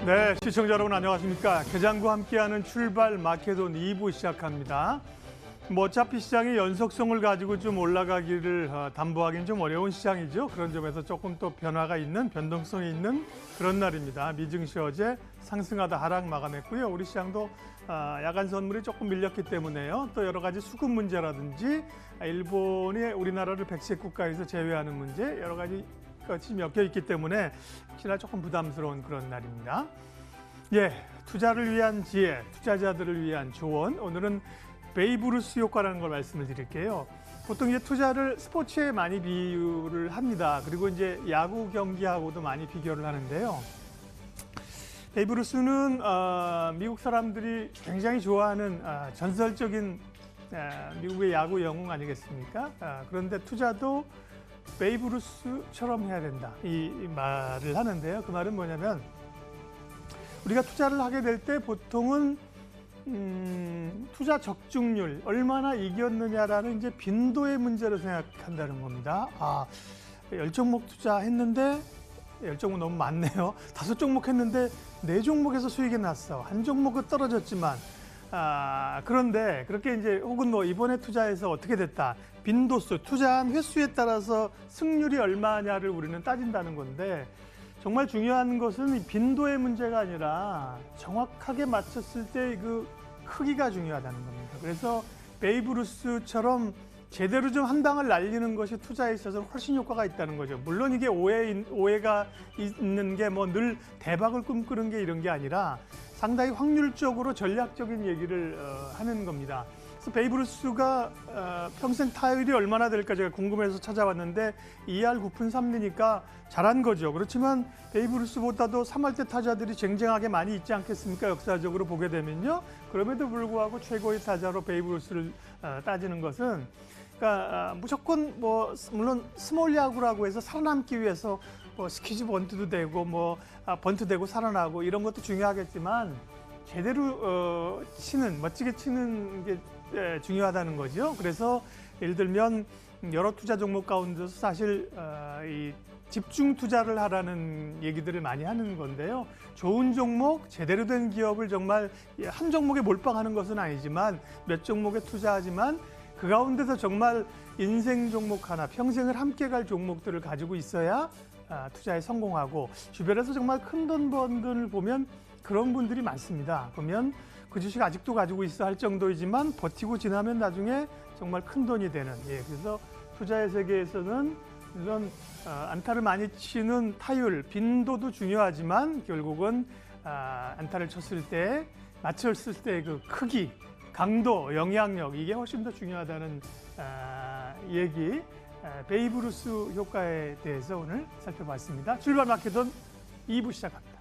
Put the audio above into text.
네, 시청자 여러분 안녕하십니까. 개장과 함께하는 출발 마케돈 2부 시작합니다. 어차피 시장이 연속성을 가지고 좀 올라가기를 담보하기는 좀 어려운 시장이죠. 그런 점에서 조금 또 변화가 있는, 변동성이 있는 그런 날입니다. 미증시 어제 상승하다 하락 마감했고요. 우리 시장도 야간 선물이 조금 밀렸기 때문에요. 또 여러 가지 수급 문제라든지 일본이 우리나라를 백색 국가에서 제외하는 문제, 여러 가지 것이 엮여 있기 때문에 혹시나 조금 부담스러운 그런 날입니다. 예, 투자를 위한 지혜, 투자자들을 위한 조언. 오늘은 베이브루스 효과라는 걸 말씀을 드릴게요. 보통 이제 투자를 스포츠에 많이 비유를 합니다. 그리고 이제 야구 경기하고도 많이 비교를 하는데요. 베이브루스는 미국 사람들이 굉장히 좋아하는 전설적인 미국의 야구 영웅 아니겠습니까? 그런데 투자도 베이브루스처럼 해야 된다. 이 말을 하는데요. 그 말은 뭐냐면 우리가 투자를 하게 될 때 보통은 투자 적중률, 얼마나 이겼느냐라는 이제 빈도의 문제로 생각한다는 겁니다. 10종목 투자했는데 10종목 너무 많네요. 5종목 했는데 4종목에서 수익이 났어. 한 종목은 떨어졌지만 그런데 그렇게 이제 혹은 뭐 이번에 투자해서 어떻게 됐다. 빈도수, 투자한 횟수에 따라서 승률이 얼마냐를 우리는 따진다는 건데 정말 중요한 것은 이 빈도의 문제가 아니라 정확하게 맞췄을 때 그 크기가 중요하다는 겁니다. 그래서 베이브루스처럼 제대로 좀 한 방을 날리는 것이 투자에 있어서 훨씬 효과가 있다는 거죠. 물론 이게 오해가 있는 게 뭐 늘 대박을 꿈꾸는 게 이런 게 아니라 상당히 확률적으로 전략적인 얘기를 하는 겁니다. 그래서 베이브루스가 평생 타율이 얼마나 될까 제가 궁금해서 찾아봤는데 2할 9푼 3리니까 잘한 거죠. 그렇지만 베이브루스보다도 3할대 타자들이 쟁쟁하게 많이 있지 않겠습니까? 역사적으로 보게 되면요. 그럼에도 불구하고 최고의 타자로 베이브루스를 따지는 것은 그러니까 무조건 뭐 물론 스몰 야구라고 해서 살아남기 위해서 뭐 스퀴즈 번트도 되고 뭐 번트 되고 살아나고 이런 것도 중요하겠지만 제대로 치는 멋지게 치는 게 중요하다는 거죠. 그래서 예를 들면 여러 투자 종목 가운데서 사실 이 집중 투자를 하라는 얘기들을 많이 하는 건데요. 좋은 종목, 제대로 된 기업을 정말 한 종목에 몰빵하는 것은 아니지만 몇 종목에 투자하지만 그 가운데서 정말 인생 종목 하나, 평생을 함께 갈 종목들을 가지고 있어야 투자에 성공하고 주변에서 정말 큰 돈 번 분을 보면 그런 분들이 많습니다. 보면 그 주식 아직도 가지고 있어 할 정도이지만 버티고 지나면 나중에 정말 큰 돈이 되는. 그래서 투자의 세계에서는 물론 안타를 많이 치는 타율, 빈도도 중요하지만 결국은 안타를 쳤을 때, 맞췄을 때 그 크기, 강도, 영향력 이게 훨씬 더 중요하다는 얘기, 베이브루스 효과에 대해서 오늘 살펴봤습니다. 출발 마케돈 2부 시작합니다.